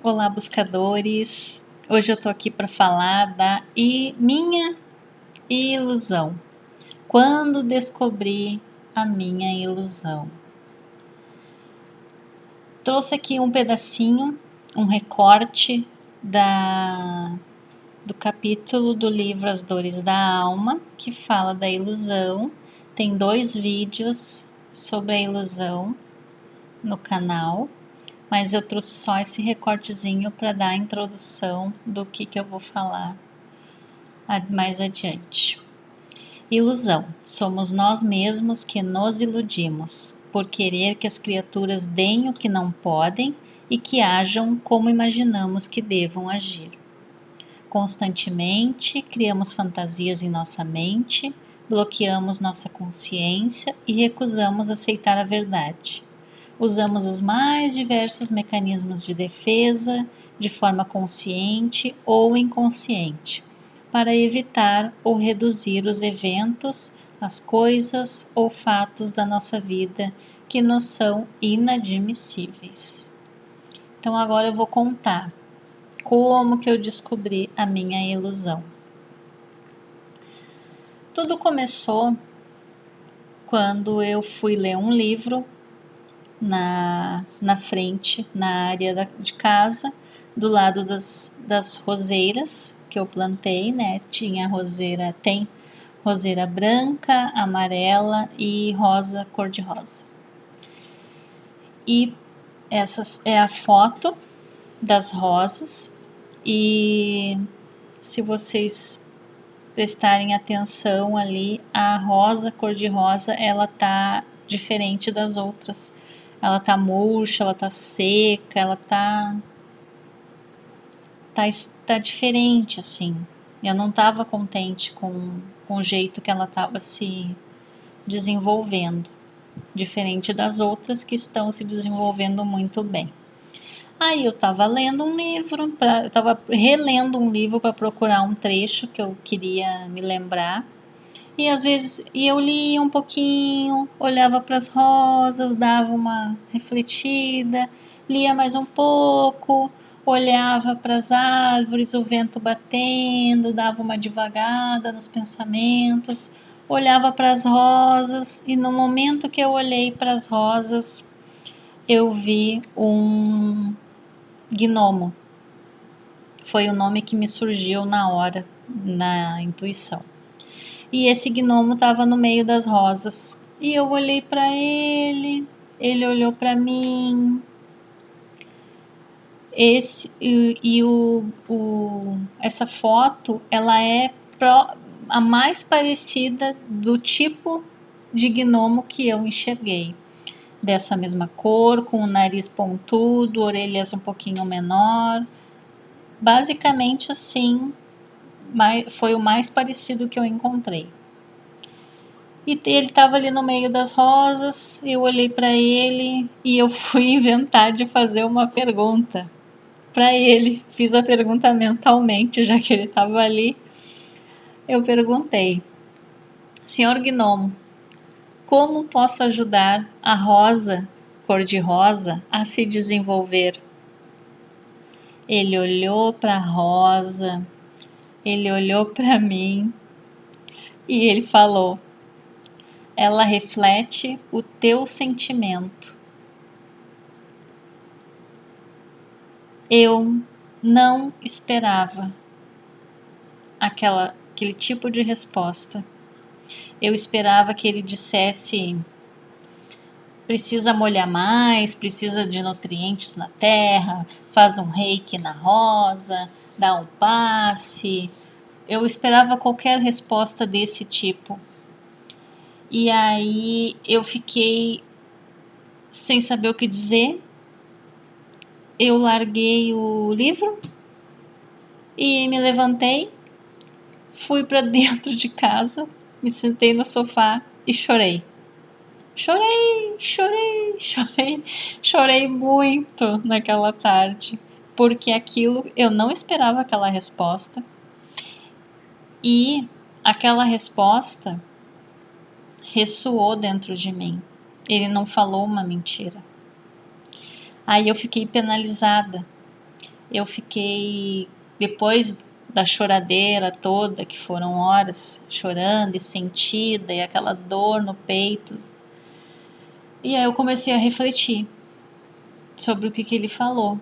Olá, buscadores! Hoje eu tô aqui para falar da minha ilusão. Quando descobri a minha ilusão. Trouxe aqui um pedacinho, um recorte do capítulo do livro As Dores da Alma, que fala da ilusão. Tem 2 vídeos sobre a ilusão no canal. Mas eu trouxe só esse recortezinho para dar a introdução do que eu vou falar mais adiante. Ilusão. Somos nós mesmos que nos iludimos, por querer que as criaturas deem o que não podem e que ajam como imaginamos que devam agir. Constantemente criamos fantasias em nossa mente, bloqueamos nossa consciência e recusamos aceitar a verdade. Usamos os mais diversos mecanismos de defesa, de forma consciente ou inconsciente, para evitar ou reduzir os eventos, as coisas ou fatos da nossa vida que nos são inadmissíveis. Então agora eu vou contar como que eu descobri a minha ilusão. Tudo começou quando eu fui ler um livro na frente, na área de casa, do lado das roseiras que eu plantei, né? Tem roseira branca, amarela e rosa, cor-de-rosa. E essa é a foto das rosas, e se vocês prestarem atenção ali, a rosa, cor-de-rosa, ela tá diferente das outras. Ela tá murcha, ela tá seca, ela tá diferente, assim. Eu não tava contente com o jeito que ela tava se desenvolvendo, diferente das outras que estão se desenvolvendo muito bem. Aí eu tava lendo um livro, eu tava relendo um livro para procurar um trecho que eu queria me lembrar. E às vezes eu lia um pouquinho, olhava para as rosas, dava uma refletida, lia mais um pouco, olhava para as árvores, o vento batendo, dava uma devagada nos pensamentos, olhava para as rosas e no momento que eu olhei para as rosas, eu vi um gnomo. Foi o nome que me surgiu na hora, na intuição. E esse gnomo estava no meio das rosas. E eu olhei para ele olhou para mim. Essa foto, ela é a mais parecida do tipo de gnomo que eu enxerguei. Dessa mesma cor, com o nariz pontudo, orelhas um pouquinho menor. Basicamente assim, foi o mais parecido que eu encontrei. E ele estava ali no meio das rosas, eu olhei para ele e eu fui inventar de fazer uma pergunta para ele. Fiz a pergunta mentalmente, já que ele estava ali. Eu perguntei: Senhor Gnomo, como posso ajudar a rosa, cor-de-rosa, a se desenvolver? Ele olhou para a rosa, ele olhou para mim e ele falou: ela reflete o teu sentimento. Eu não esperava aquele tipo de resposta. Eu esperava que ele dissesse: precisa molhar mais, precisa de nutrientes na terra, faz um reiki na rosa, dá um passe. Eu esperava qualquer resposta desse tipo. E aí eu fiquei sem saber o que dizer. Eu larguei o livro e me levantei, fui para dentro de casa, me sentei no sofá e chorei. Chorei muito naquela tarde, porque eu não esperava aquela resposta. E aquela resposta ressoou dentro de mim. Ele não falou uma mentira. Aí eu fiquei penalizada, Eu fiquei, depois da choradeira toda, que foram horas chorando e sentida, e aquela dor no peito, e aí eu comecei a refletir sobre o que ele falou.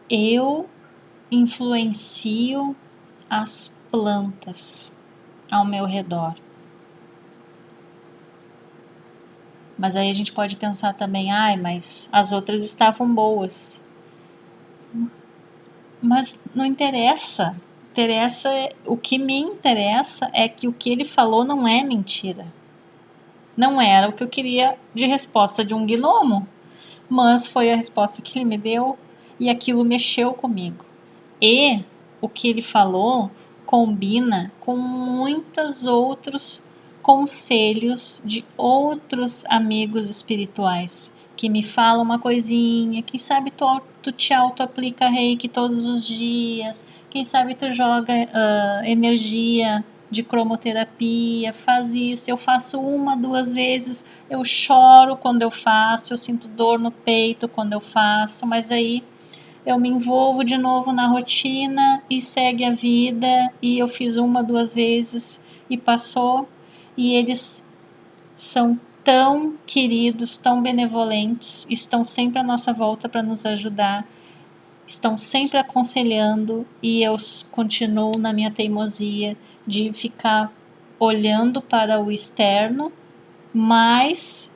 Eu influencio as plantas ao meu redor. Mas aí a gente pode pensar também, ai, mas as outras estavam boas. Mas não interessa. O que me interessa é que o que ele falou não é mentira. Não era o que eu queria de resposta de um gnomo, mas foi a resposta que ele me deu e aquilo mexeu comigo. E o que ele falou combina com muitos outros conselhos de outros amigos espirituais que me falam uma coisinha, quem sabe tu te auto-aplica reiki todos os dias, quem sabe tu joga energia de cromoterapia, faz isso, eu faço uma, duas vezes, eu choro quando eu faço, eu sinto dor no peito quando eu faço, mas aí eu me envolvo de novo na rotina e segue a vida, e eu fiz uma, duas vezes e passou, e eles são tão queridos, tão benevolentes, estão sempre à nossa volta para nos ajudar, estão sempre aconselhando, e eu continuo na minha teimosia de ficar olhando para o externo mais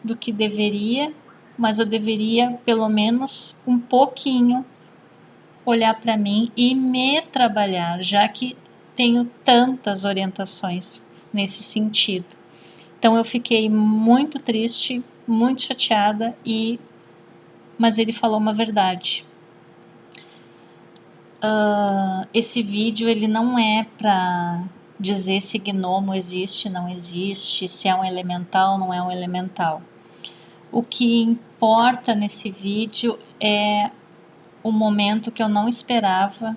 do que deveria, mas eu deveria pelo menos um pouquinho olhar para mim e me trabalhar, já que tenho tantas orientações nesse sentido. Então eu fiquei muito triste, muito chateada, mas ele falou uma verdade. Esse vídeo ele não é para dizer se gnomo existe, não existe, se é um elemental, não é um elemental. O que importa nesse vídeo é o momento que eu não esperava,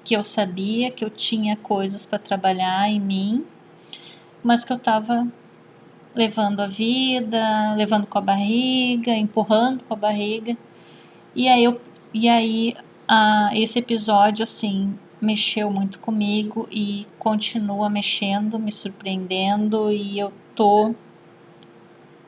que eu sabia que eu tinha coisas para trabalhar em mim, mas que eu estava levando a vida, levando com a barriga, empurrando com a barriga. E aí esse episódio assim mexeu muito comigo e continua mexendo, me surpreendendo, e eu tô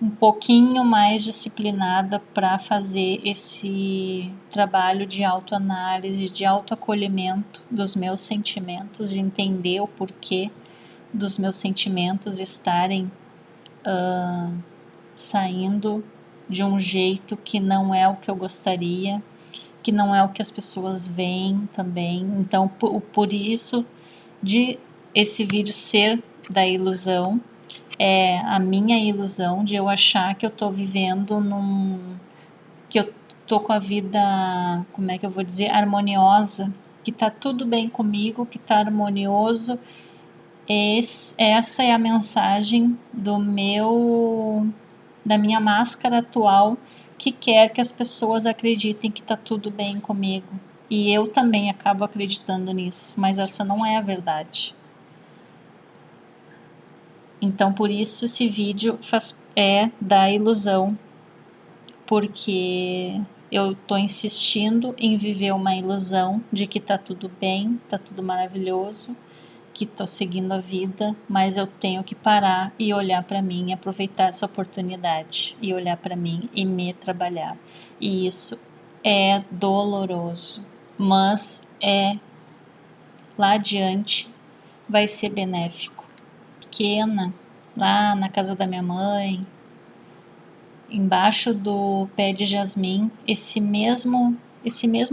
um pouquinho mais disciplinada para fazer esse trabalho de autoanálise, de autoacolhimento dos meus sentimentos, de entender o porquê dos meus sentimentos estarem saindo de um jeito que não é o que eu gostaria, que não é o que as pessoas veem também. Então, por isso, de esse vídeo ser da ilusão, é a minha ilusão de eu achar que eu tô vivendo que eu tô com a vida, como é que eu vou dizer, harmoniosa, que tá tudo bem comigo, que tá harmonioso. Essa é a mensagem da minha máscara atual, que quer que as pessoas acreditem que tá tudo bem comigo. E eu também acabo acreditando nisso, mas essa não é a verdade. Então, por isso esse vídeo é da ilusão, porque eu tô insistindo em viver uma ilusão de que tá tudo bem, tá tudo maravilhoso, que tô seguindo a vida, mas eu tenho que parar e olhar para mim, e aproveitar essa oportunidade e olhar para mim e me trabalhar. E isso é doloroso, mas lá adiante vai ser benéfico. Pequena, lá na casa da minha mãe, embaixo do pé de jasmim, esse mesmo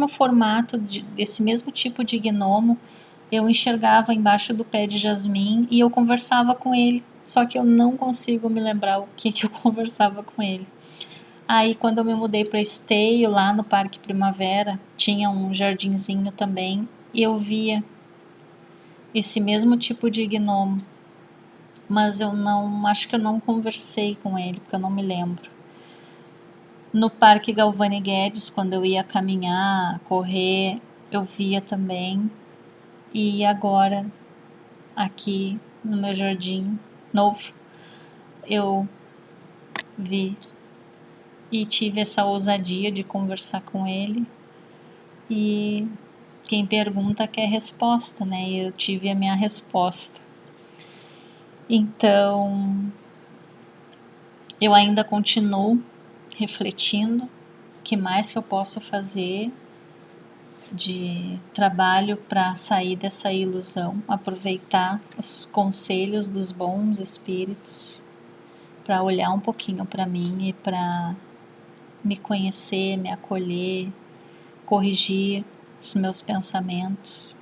formato, esse mesmo tipo de gnomo, eu enxergava embaixo do pé de jasmim e eu conversava com ele, só que eu não consigo me lembrar o que eu conversava com ele. Aí quando eu me mudei para Esteio, lá no Parque Primavera, tinha um jardinzinho também, e eu via esse mesmo tipo de gnomo, mas eu não, acho que eu não conversei com ele, porque eu não me lembro. No Parque Galvani Guedes, quando eu ia caminhar, correr, eu via também. E agora, aqui no meu jardim novo, eu vi e tive essa ousadia de conversar com ele. E quem pergunta quer resposta, né? E eu tive a minha resposta. Então, eu ainda continuo refletindo o que mais que eu posso fazer de trabalho para sair dessa ilusão, aproveitar os conselhos dos bons espíritos para olhar um pouquinho para mim e para me conhecer, me acolher, corrigir os meus pensamentos,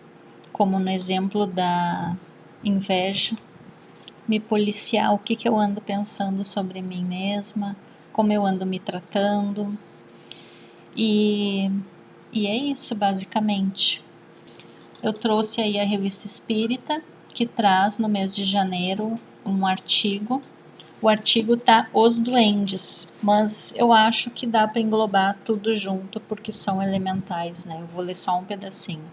como no exemplo da inveja, me policiar o que eu ando pensando sobre mim mesma, como eu ando me tratando. E é isso, basicamente. Eu trouxe aí a Revista Espírita, que traz no mês de janeiro um artigo. O artigo tá Os Duendes, mas eu acho que dá para englobar tudo junto, porque são elementais, né? Eu vou ler só um pedacinho.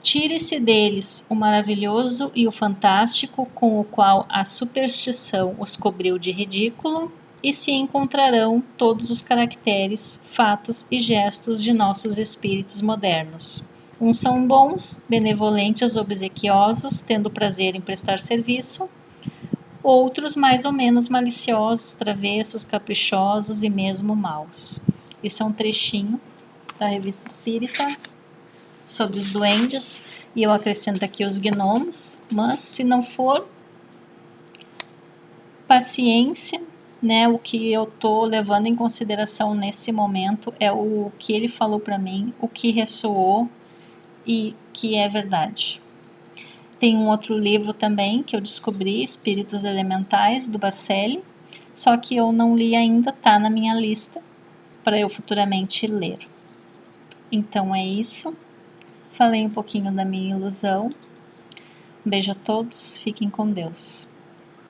Tire-se deles o maravilhoso e o fantástico com o qual a superstição os cobriu de ridículo, e se encontrarão todos os caracteres, fatos e gestos de nossos espíritos modernos. Uns são bons, benevolentes, obsequiosos, tendo prazer em prestar serviço. Outros mais ou menos maliciosos, travessos, caprichosos e mesmo maus. Esse é um trechinho da Revista Espírita sobre os duendes, e eu acrescento aqui os gnomos, mas se não for, paciência, né? O que eu tô levando em consideração nesse momento é o que ele falou para mim, o que ressoou e que é verdade. Tem um outro livro também que eu descobri, Espíritos Elementais, do Bacelli, só que eu não li ainda, tá na minha lista para eu futuramente ler. Então é isso. Falei um pouquinho da minha ilusão. Beijo a todos, fiquem com Deus.